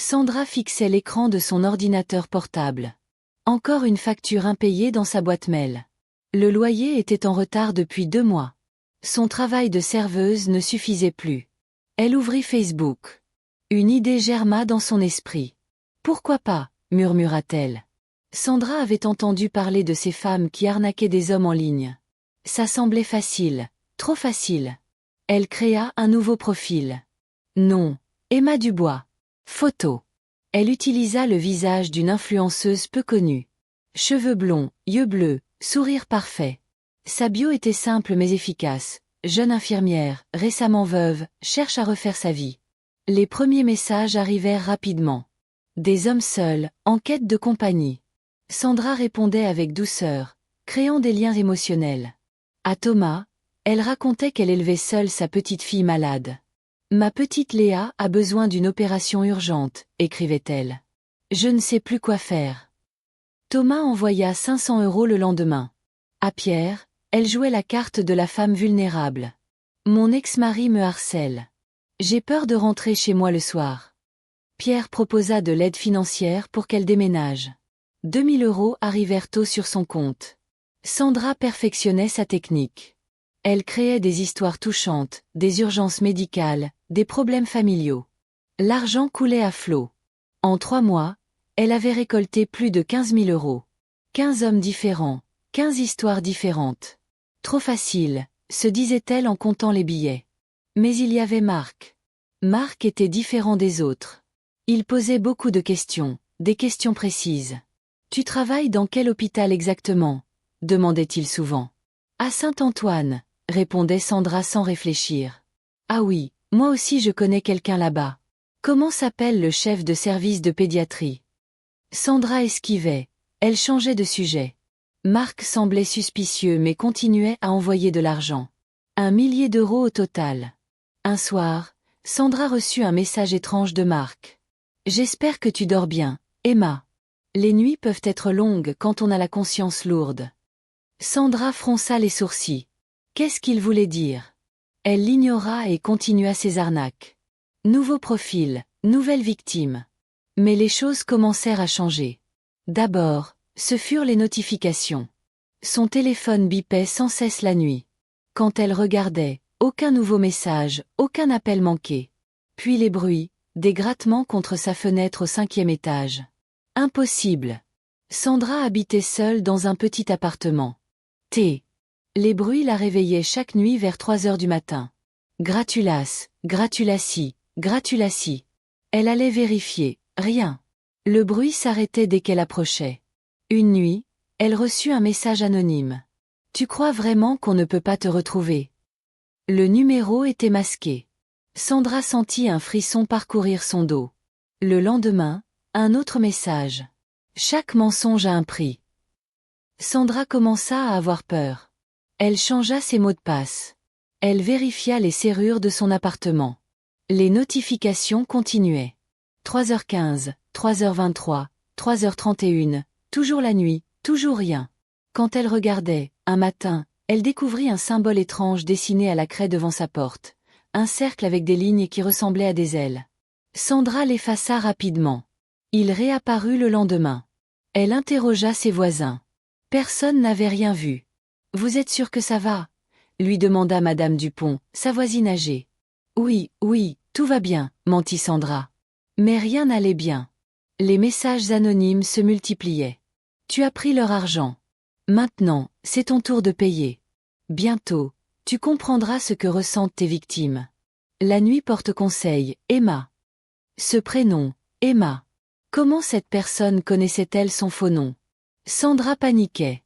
Sandra fixait l'écran de son ordinateur portable. Encore une facture impayée dans sa boîte mail. Le loyer était en retard depuis 2 mois. Son travail de serveuse ne suffisait plus. Elle ouvrit Facebook. Une idée germa dans son esprit. « Pourquoi pas ?» murmura-t-elle. Sandra avait entendu parler de ces femmes qui arnaquaient des hommes en ligne. Ça semblait facile, trop facile. Elle créa un nouveau profil. Nom, Emma Dubois. Photo. Elle utilisa le visage d'une influenceuse peu connue. Cheveux blonds, yeux bleus, sourire parfait. Sa bio était simple mais efficace. Jeune infirmière, récemment veuve, cherche à refaire sa vie. Les premiers messages arrivèrent rapidement. Des hommes seuls, en quête de compagnie. Sandra répondait avec douceur, créant des liens émotionnels. À Thomas, elle racontait qu'elle élevait seule sa petite fille malade. « Ma petite Léa a besoin d'une opération urgente », écrivait-elle. « Je ne sais plus quoi faire. » Thomas envoya 500 € le lendemain. À Pierre, elle jouait la carte de la femme vulnérable. « Mon ex-mari me harcèle. J'ai peur de rentrer chez moi le soir. » Pierre proposa de l'aide financière pour qu'elle déménage. 2000 € arrivèrent tôt sur son compte. Sandra perfectionnait sa technique. Elle créait des histoires touchantes, des urgences médicales, des problèmes familiaux. L'argent coulait à flot. En 3 mois, elle avait récolté plus de 15 000 €. 15 hommes différents, 15 histoires différentes. Trop facile, se disait-elle en comptant les billets. Mais il y avait Marc. Marc était différent des autres. Il posait beaucoup de questions, des questions précises. « Tu travailles dans quel hôpital exactement ?» demandait-il souvent. « À Saint-Antoine », répondait Sandra sans réfléchir. « Ah oui, moi aussi je connais quelqu'un là-bas. Comment s'appelle le chef de service de pédiatrie ?» Sandra esquivait, elle changeait de sujet. Marc semblait suspicieux mais continuait à envoyer de l'argent. 1 millier d'euros au total. Un soir, Sandra reçut un message étrange de Marc. « J'espère que tu dors bien, Emma. Les nuits peuvent être longues quand on a la conscience lourde. » Sandra fronça les sourcils. Qu'est-ce qu'il voulait dire? Elle l'ignora et continua ses arnaques. Nouveau profil, nouvelle victime. Mais les choses commencèrent à changer. D'abord, ce furent les notifications. Son téléphone bipait sans cesse la nuit. Quand elle regardait, aucun nouveau message, aucun appel manqué. Puis les bruits, des grattements contre sa fenêtre au 5e étage. Impossible. Sandra habitait seule dans un petit appartement. Les bruits la réveillaient chaque nuit vers 3 heures du matin. Gratulas, gratulatie, gratulatie. Elle allait vérifier, rien. Le bruit s'arrêtait dès qu'elle approchait. Une nuit, elle reçut un message anonyme. « Tu crois vraiment qu'on ne peut pas te retrouver ?» Le numéro était masqué. Sandra sentit un frisson parcourir son dos. Le lendemain, un autre message. « Chaque mensonge a un prix. » Sandra commença à avoir peur. Elle changea ses mots de passe. Elle vérifia les serrures de son appartement. Les notifications continuaient. 3h15, 3h23, 3h31, toujours la nuit, toujours rien. Quand elle regardait, un matin, elle découvrit un symbole étrange dessiné à la craie devant sa porte. Un cercle avec des lignes qui ressemblaient à des ailes. Sandra l'effaça rapidement. Il réapparut le lendemain. Elle interrogea ses voisins. Personne n'avait rien vu. « Vous êtes sûre que ça va ?» lui demanda Madame Dupont, sa voisine âgée. « Oui, oui, tout va bien », mentit Sandra. Mais rien n'allait bien. Les messages anonymes se multipliaient. « Tu as pris leur argent. Maintenant, c'est ton tour de payer. Bientôt, tu comprendras ce que ressentent tes victimes. La nuit porte conseil, Emma. » Ce prénom, Emma. Comment cette personne connaissait-elle son faux nom? Sandra paniquait.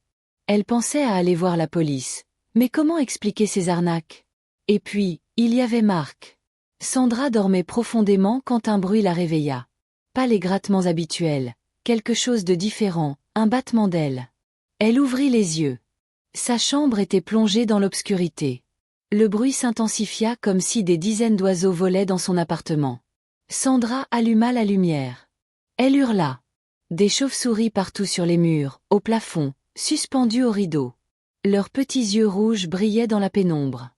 Elle pensait à aller voir la police. Mais comment expliquer ces arnaques? Et puis, il y avait Marc. Sandra dormait profondément quand un bruit la réveilla. Pas les grattements habituels, quelque chose de différent, un battement d'ailes. Elle ouvrit les yeux. Sa chambre était plongée dans l'obscurité. Le bruit s'intensifia comme si des dizaines d'oiseaux volaient dans son appartement. Sandra alluma la lumière. Elle hurla. Des chauves-souris partout sur les murs, au plafond, suspendus aux rideaux. Leurs petits yeux rouges brillaient dans la pénombre.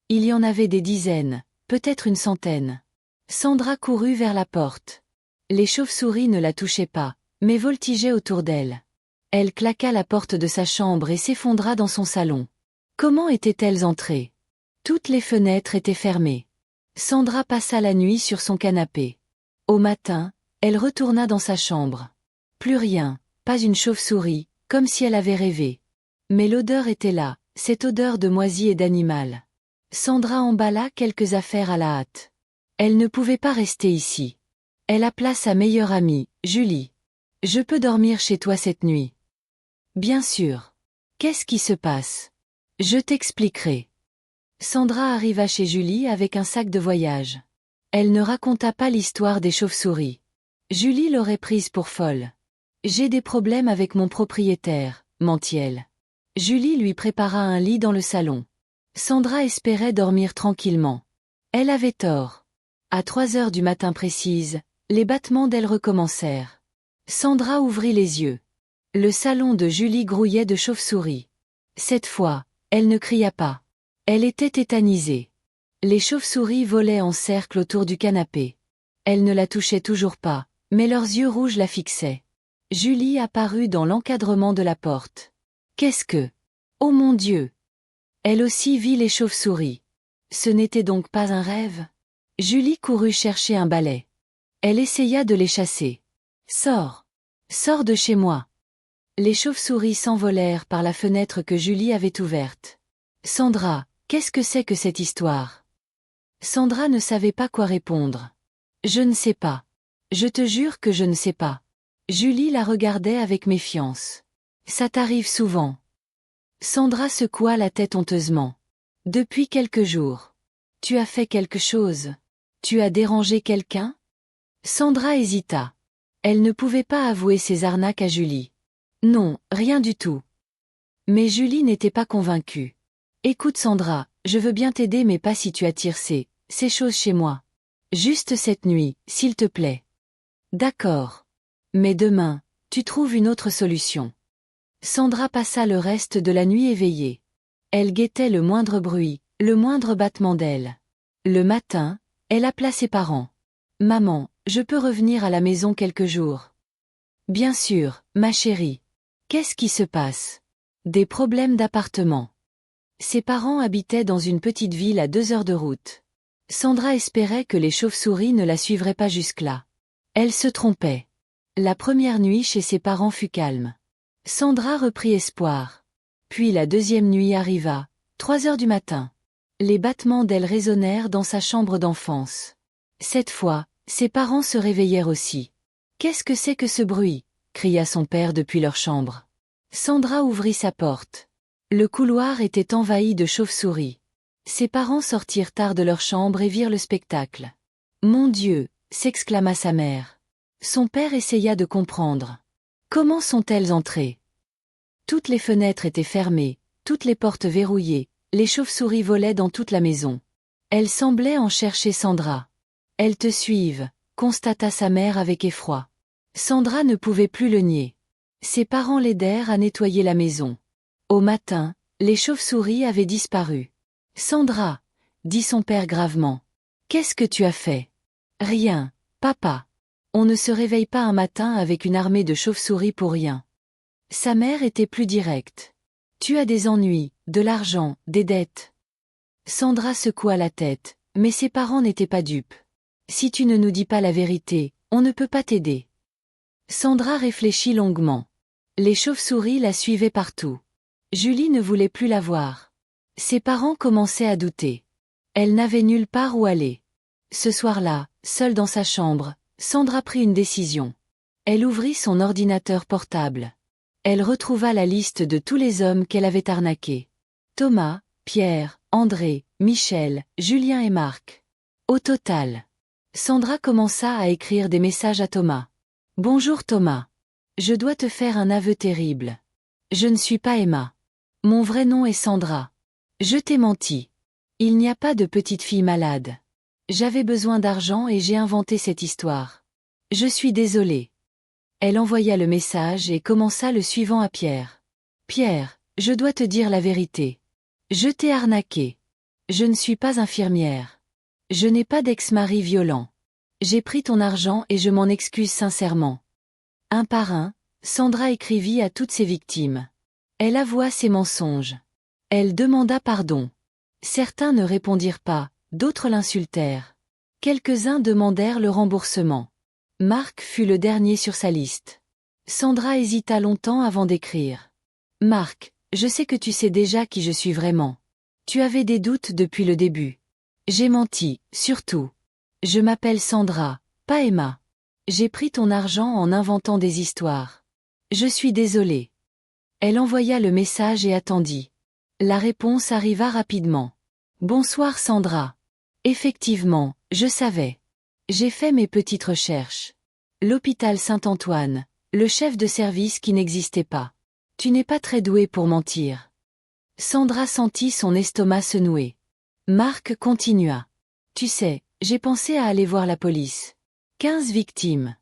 Il y en avait des dizaines, peut-être une centaine. Sandra courut vers la porte. Les chauves-souris ne la touchaient pas, mais voltigeaient autour d'elle. Elle claqua la porte de sa chambre et s'effondra dans son salon. Comment étaient-elles entrées? Toutes les fenêtres étaient fermées. Sandra passa la nuit sur son canapé. Au matin, elle retourna dans sa chambre. Plus rien, pas une chauve-souris, comme si elle avait rêvé. Mais l'odeur était là, cette odeur de moisi et d'animal. Sandra emballa quelques affaires à la hâte. Elle ne pouvait pas rester ici. Elle appela sa meilleure amie, Julie. « Je peux dormir chez toi cette nuit. » « Bien sûr. Qu'est-ce qui se passe? » « Je t'expliquerai. » Sandra arriva chez Julie avec un sac de voyage. Elle ne raconta pas l'histoire des chauves-souris. Julie l'aurait prise pour folle. « J'ai des problèmes avec mon propriétaire, » mentit-elle. Julie lui prépara un lit dans le salon. Sandra espérait dormir tranquillement. Elle avait tort. À 3 heures du matin précise, les battements d'ailes recommencèrent. Sandra ouvrit les yeux. Le salon de Julie grouillait de chauves-souris. Cette fois, elle ne cria pas. Elle était tétanisée. Les chauves-souris volaient en cercle autour du canapé. Elle ne la touchait toujours pas, mais leurs yeux rouges la fixaient. Julie apparut dans l'encadrement de la porte. Qu'est-ce que... Oh mon Dieu! Elle aussi vit les chauves-souris. Ce n'était donc pas un rêve? Julie courut chercher un balai. Elle essaya de les chasser. Sors! Sors de chez moi! Les chauves-souris s'envolèrent par la fenêtre que Julie avait ouverte. Sandra, qu'est-ce que c'est que cette histoire? Sandra ne savait pas quoi répondre. Je ne sais pas. Je te jure que je ne sais pas. Julie la regardait avec méfiance. Ça t'arrive souvent. Sandra secoua la tête honteusement. Depuis quelques jours. Tu as fait quelque chose? Tu as dérangé quelqu'un? Sandra hésita. Elle ne pouvait pas avouer ses arnaques à Julie. Non, rien du tout. Mais Julie n'était pas convaincue. Écoute Sandra, je veux bien t'aider mais pas si tu attires ces choses chez moi. Juste cette nuit, s'il te plaît. D'accord. Mais demain, tu trouves une autre solution. Sandra passa le reste de la nuit éveillée. Elle guettait le moindre bruit, le moindre battement d'ailes. Le matin, elle appela ses parents. Maman, je peux revenir à la maison quelques jours? Bien sûr, ma chérie. Qu'est-ce qui se passe? Des problèmes d'appartement. Ses parents habitaient dans une petite ville à 2 heures de route. Sandra espérait que les chauves-souris ne la suivraient pas jusque-là. Elle se trompait. La première nuit chez ses parents fut calme. Sandra reprit espoir. Puis la deuxième nuit arriva, 3 heures du matin. Les battements d'ailes résonnèrent dans sa chambre d'enfance. Cette fois, ses parents se réveillèrent aussi. « Qu'est-ce que c'est que ce bruit ?» cria son père depuis leur chambre. Sandra ouvrit sa porte. Le couloir était envahi de chauves-souris. Ses parents sortirent tard de leur chambre et virent le spectacle. « Mon Dieu !» s'exclama sa mère. Son père essaya de comprendre. Comment sont-elles entrées? Toutes les fenêtres étaient fermées, toutes les portes verrouillées, les chauves-souris volaient dans toute la maison. Elles semblaient en chercher Sandra. Elles te suivent, constata sa mère avec effroi. Sandra ne pouvait plus le nier. Ses parents l'aidèrent à nettoyer la maison. Au matin, les chauves-souris avaient disparu. « Sandra, » dit son père gravement. « Qu'est-ce que tu as fait? » « Rien, papa. On ne se réveille pas un matin avec une armée de chauves-souris pour rien. » Sa mère était plus directe. « Tu as des ennuis, de l'argent, des dettes. » Sandra secoua la tête, mais ses parents n'étaient pas dupes. « Si tu ne nous dis pas la vérité, on ne peut pas t'aider. » Sandra réfléchit longuement. Les chauves-souris la suivaient partout. Julie ne voulait plus la voir. Ses parents commençaient à douter. Elle n'avait nulle part où aller. Ce soir-là, seule dans sa chambre, Sandra prit une décision. Elle ouvrit son ordinateur portable. Elle retrouva la liste de tous les hommes qu'elle avait arnaqués. Thomas, Pierre, André, Michel, Julien et Marc. Au total. Sandra commença à écrire des messages à Thomas. « Bonjour Thomas. Je dois te faire un aveu terrible. Je ne suis pas Emma. Mon vrai nom est Sandra. Je t'ai menti. Il n'y a pas de petite fille malade. J'avais besoin d'argent et j'ai inventé cette histoire. Je suis désolée. » Elle envoya le message et commença le suivant à Pierre. « Pierre, je dois te dire la vérité. Je t'ai arnaqué. Je ne suis pas infirmière. Je n'ai pas d'ex-mari violent. J'ai pris ton argent et je m'en excuse sincèrement. Un par un, Sandra écrivit à toutes ses victimes. Elle avoua ses mensonges. Elle demanda pardon. Certains ne répondirent pas, d'autres l'insultèrent. Quelques-uns demandèrent le remboursement. Marc fut le dernier sur sa liste. Sandra hésita longtemps avant d'écrire. Marc, je sais que tu sais déjà qui je suis vraiment. Tu avais des doutes depuis le début. J'ai menti, surtout. Je m'appelle Sandra, pas Emma. J'ai pris ton argent en inventant des histoires. Je suis désolée. Elle envoya le message et attendit. La réponse arriva rapidement. Bonsoir Sandra. Effectivement, je savais. J'ai fait mes petites recherches. L'hôpital Saint-Antoine, le chef de service qui n'existait pas. Tu n'es pas très doué pour mentir. Sandra sentit son estomac se nouer. Marc continua. Tu sais, j'ai pensé à aller voir la police. 15 victimes.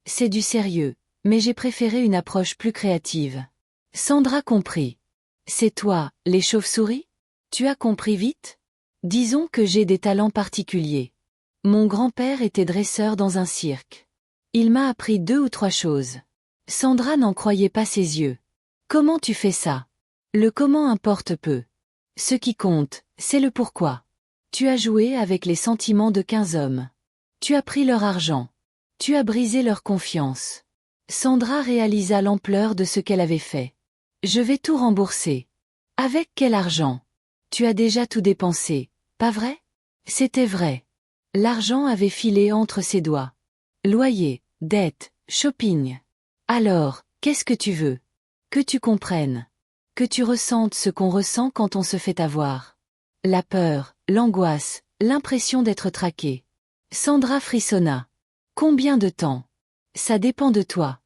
C'est du sérieux, mais j'ai préféré une approche plus créative. Sandra comprit. C'est toi, les chauves-souris? Tu as compris vite? Disons que j'ai des talents particuliers. Mon grand-père était dresseur dans un cirque. Il m'a appris 2 ou 3 choses. Sandra n'en croyait pas ses yeux. Comment tu fais ça? Le comment importe peu. Ce qui compte, c'est le pourquoi. Tu as joué avec les sentiments de 15 hommes. Tu as pris leur argent. Tu as brisé leur confiance. Sandra réalisa l'ampleur de ce qu'elle avait fait. Je vais tout rembourser. Avec quel argent? Tu as déjà tout dépensé, pas vrai? C'était vrai. L'argent avait filé entre ses doigts. Loyer, dette, shopping. Alors, qu'est-ce que tu veux? Que tu comprennes. Que tu ressentes ce qu'on ressent quand on se fait avoir. La peur, l'angoisse, l'impression d'être traqué. Sandra frissonna. Combien de temps? Ça dépend de toi.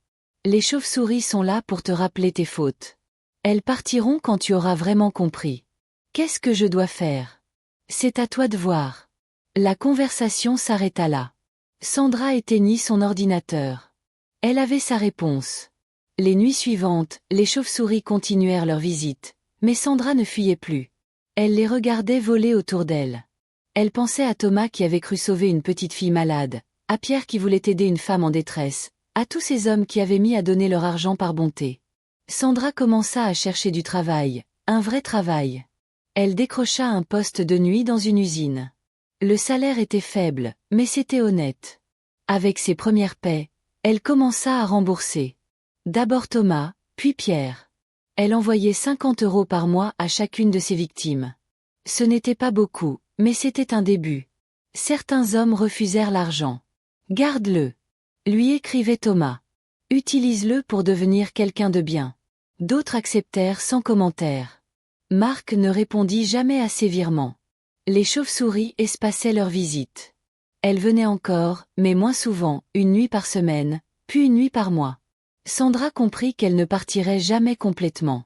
Les chauves-souris sont là pour te rappeler tes fautes. Elles partiront quand tu auras vraiment compris. Qu'est-ce que je dois faire? C'est à toi de voir. La conversation s'arrêta là. Sandra éteignit son ordinateur. Elle avait sa réponse. Les nuits suivantes, les chauves-souris continuèrent leur visite, mais Sandra ne fuyait plus. Elle les regardait voler autour d'elle. Elle pensait à Thomas qui avait cru sauver une petite fille malade, à Pierre qui voulait aider une femme en détresse, à tous ces hommes qui avaient mis à donner leur argent par bonté. Sandra commença à chercher du travail, un vrai travail. Elle décrocha un poste de nuit dans une usine. Le salaire était faible, mais c'était honnête. Avec ses premières paies, elle commença à rembourser. D'abord Thomas, puis Pierre. Elle envoyait 50 € par mois à chacune de ses victimes. Ce n'était pas beaucoup, mais c'était un début. Certains hommes refusèrent l'argent. Garde-le. Lui écrivait Thomas. Utilise-le pour devenir quelqu'un de bien. D'autres acceptèrent sans commentaire. Marc ne répondit jamais à ces virements. Les chauves-souris espaçaient leurs visites. Elles venaient encore, mais moins souvent, une nuit par semaine, puis une nuit par mois. Sandra comprit qu'elles ne partiraient jamais complètement.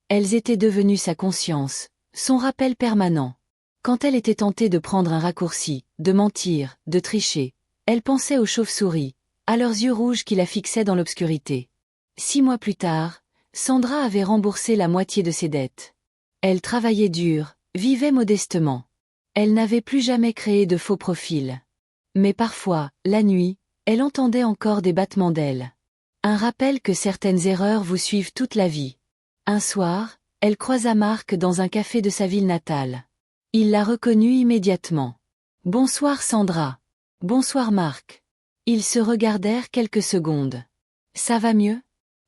Elles étaient devenues sa conscience, son rappel permanent. Quand elle était tentée de prendre un raccourci, de mentir, de tricher, elle pensait aux chauves-souris, à leurs yeux rouges qui la fixaient dans l'obscurité. 6 mois plus tard, Sandra avait remboursé la moitié de ses dettes. Elle travaillait dur, vivait modestement. Elle n'avait plus jamais créé de faux profils. Mais parfois, la nuit, elle entendait encore des battements d'ailes. Un rappel que certaines erreurs vous suivent toute la vie. Un soir, elle croisa Marc dans un café de sa ville natale. Il la reconnut immédiatement. « Bonsoir Sandra. »« Bonsoir Marc. » Ils se regardèrent quelques secondes. « Ça va mieux ?»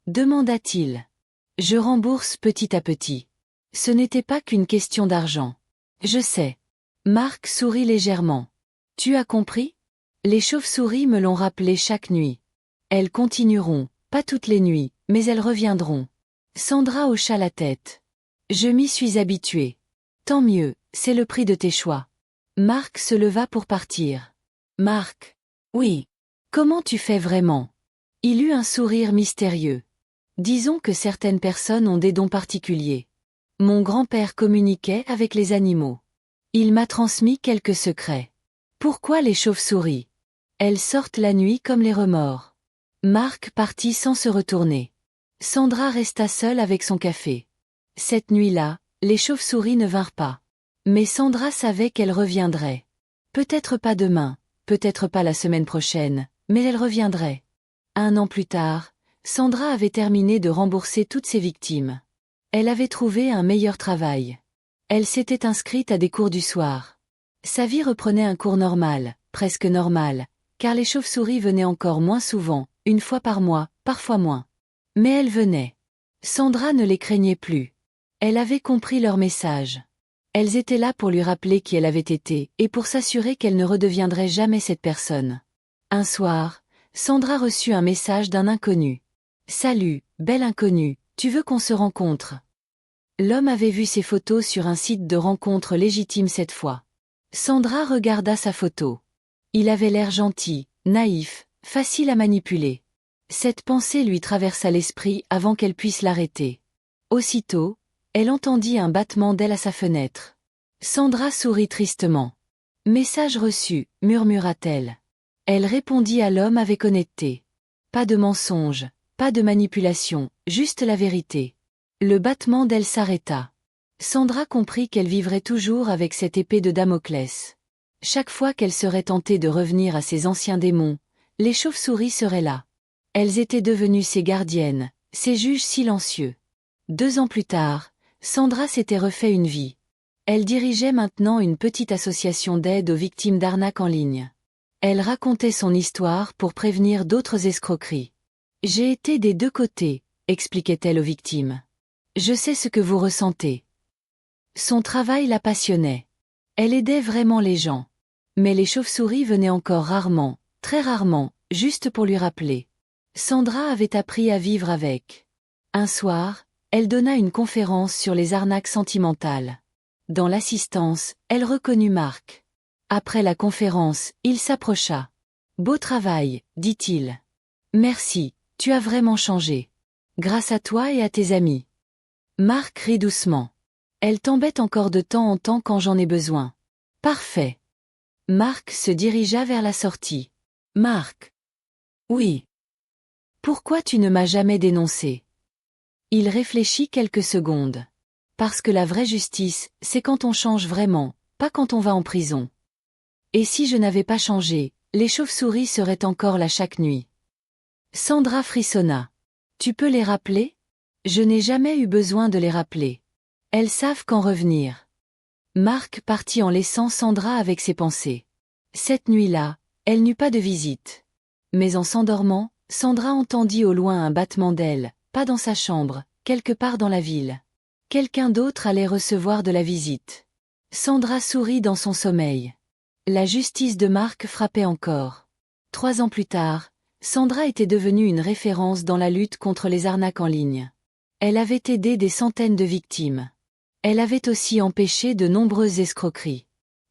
demanda-t-il. « Je rembourse petit à petit. Ce n'était pas qu'une question d'argent. Je sais. » Marc sourit légèrement. « Tu as compris? Les chauves-souris me l'ont rappelé chaque nuit. Elles continueront, pas toutes les nuits, mais elles reviendront. » Sandra hocha la tête. « Je m'y suis habituée. Tant mieux, c'est le prix de tes choix. » Marc se leva pour partir. « Marc. Oui. Comment tu fais vraiment ?» Il eut un sourire mystérieux. « Disons que certaines personnes ont des dons particuliers. Mon grand-père communiquait avec les animaux. Il m'a transmis quelques secrets. Pourquoi les chauves-souris? Elles sortent la nuit comme les remords. » Marc partit sans se retourner. Sandra resta seule avec son café. Cette nuit-là, les chauves-souris ne vinrent pas. Mais Sandra savait qu'elles reviendraient. Peut-être pas demain, peut-être pas la semaine prochaine, mais elle reviendrait. 1 an plus tard, Sandra avait terminé de rembourser toutes ses victimes. Elle avait trouvé un meilleur travail. Elle s'était inscrite à des cours du soir. Sa vie reprenait un cours normal, presque normal, car les chauves-souris venaient encore moins souvent, 1 fois par mois, parfois moins. Mais elles venaient. Sandra ne les craignait plus. Elle avait compris leur message. Elles étaient là pour lui rappeler qui elle avait été, et pour s'assurer qu'elle ne redeviendrait jamais cette personne. Un soir, Sandra reçut un message d'un inconnu. « Salut, belle inconnue, tu veux qu'on se rencontre ?» L'homme avait vu ses photos sur un site de rencontre légitime cette fois. Sandra regarda sa photo. Il avait l'air gentil, naïf, facile à manipuler. Cette pensée lui traversa l'esprit avant qu'elle puisse l'arrêter. Aussitôt, elle entendit un battement d'ailes à sa fenêtre. Sandra sourit tristement. « Message reçu », murmura-t-elle. Elle répondit à l'homme avec honnêteté. Pas de mensonge, pas de manipulation, juste la vérité. Le battement d'ailes s'arrêta. Sandra comprit qu'elle vivrait toujours avec cette épée de Damoclès. Chaque fois qu'elle serait tentée de revenir à ses anciens démons, les chauves-souris seraient là. Elles étaient devenues ses gardiennes, ses juges silencieux. 2 ans plus tard, Sandra s'était refait une vie. Elle dirigeait maintenant une petite association d'aide aux victimes d'arnaques en ligne. Elle racontait son histoire pour prévenir d'autres escroqueries. « J'ai été des 2 côtés », expliquait-elle aux victimes. « Je sais ce que vous ressentez. » Son travail la passionnait. Elle aidait vraiment les gens. Mais les chauves-souris venaient encore rarement, très rarement, juste pour lui rappeler. Sandra avait appris à vivre avec. Un soir, elle donna une conférence sur les arnaques sentimentales. Dans l'assistance, elle reconnut Marc. Après la conférence, il s'approcha. « Beau travail, dit-il. Merci, tu as vraiment changé. Grâce à toi et à tes amis. » Marc rit doucement. Elle t'embête encore de temps en temps quand j'en ai besoin. Parfait. Marc se dirigea vers la sortie. Marc. Oui. Pourquoi tu ne m'as jamais dénoncé? Il réfléchit quelques secondes. Parce que la vraie justice, c'est quand on change vraiment, pas quand on va en prison. Et si je n'avais pas changé, les chauves-souris seraient encore là chaque nuit. Sandra frissonna. Tu peux les rappeler? Je n'ai jamais eu besoin de les rappeler. Elles savent quand revenir. Marc partit en laissant Sandra avec ses pensées. Cette nuit-là, elle n'eut pas de visite. Mais en s'endormant, Sandra entendit au loin un battement d'ailes, pas dans sa chambre, quelque part dans la ville. Quelqu'un d'autre allait recevoir de la visite. Sandra sourit dans son sommeil. La justice de Marc frappait encore. 3 ans plus tard, Sandra était devenue une référence dans la lutte contre les arnaques en ligne. Elle avait aidé des centaines de victimes. Elle avait aussi empêché de nombreuses escroqueries.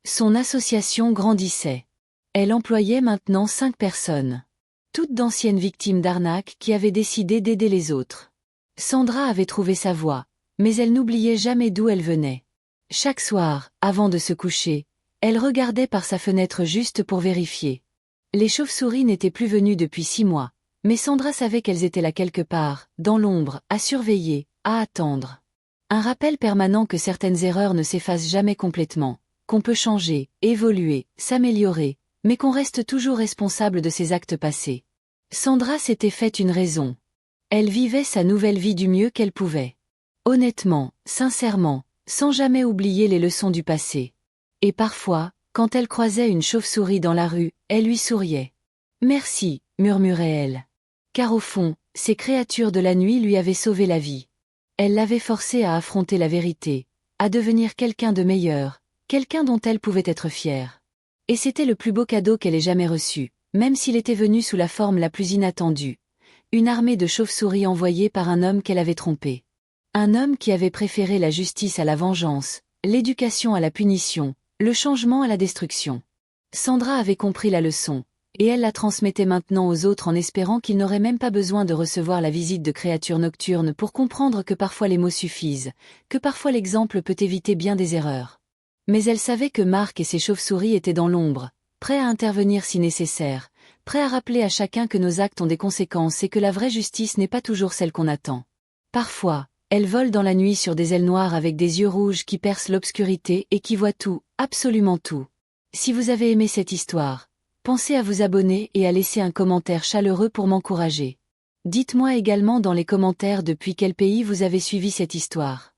Son association grandissait. Elle employait maintenant 5 personnes. Toutes d'anciennes victimes d'arnaques qui avaient décidé d'aider les autres. Sandra avait trouvé sa voie, mais elle n'oubliait jamais d'où elle venait. Chaque soir, avant de se coucher, elle regardait par sa fenêtre juste pour vérifier. Les chauves-souris n'étaient plus venues depuis 6 mois, mais Sandra savait qu'elles étaient là quelque part, dans l'ombre, à surveiller, à attendre. Un rappel permanent que certaines erreurs ne s'effacent jamais complètement, qu'on peut changer, évoluer, s'améliorer, mais qu'on reste toujours responsable de ses actes passés. Sandra s'était faite une raison. Elle vivait sa nouvelle vie du mieux qu'elle pouvait. Honnêtement, sincèrement, sans jamais oublier les leçons du passé. Et parfois, quand elle croisait une chauve-souris dans la rue, elle lui souriait. « Merci », murmurait-elle. Car au fond, ces créatures de la nuit lui avaient sauvé la vie. Elle l'avait forcée à affronter la vérité, à devenir quelqu'un de meilleur, quelqu'un dont elle pouvait être fière. Et c'était le plus beau cadeau qu'elle ait jamais reçu, même s'il était venu sous la forme la plus inattendue. Une armée de chauves-souris envoyée par un homme qu'elle avait trompé. Un homme qui avait préféré la justice à la vengeance, l'éducation à la punition, le changement à la destruction. Sandra avait compris la leçon, et elle la transmettait maintenant aux autres en espérant qu'ils n'auraient même pas besoin de recevoir la visite de créatures nocturnes pour comprendre que parfois les mots suffisent, que parfois l'exemple peut éviter bien des erreurs. Mais elle savait que Marc et ses chauves-souris étaient dans l'ombre, prêts à intervenir si nécessaire, prêts à rappeler à chacun que nos actes ont des conséquences et que la vraie justice n'est pas toujours celle qu'on attend. Parfois, elle vole dans la nuit sur des ailes noires avec des yeux rouges qui percent l'obscurité et qui voient tout, absolument tout. Si vous avez aimé cette histoire, Pensez à vous abonner et à laisser un commentaire chaleureux pour m'encourager. Dites-moi également dans les commentaires depuis quel pays vous avez suivi cette histoire.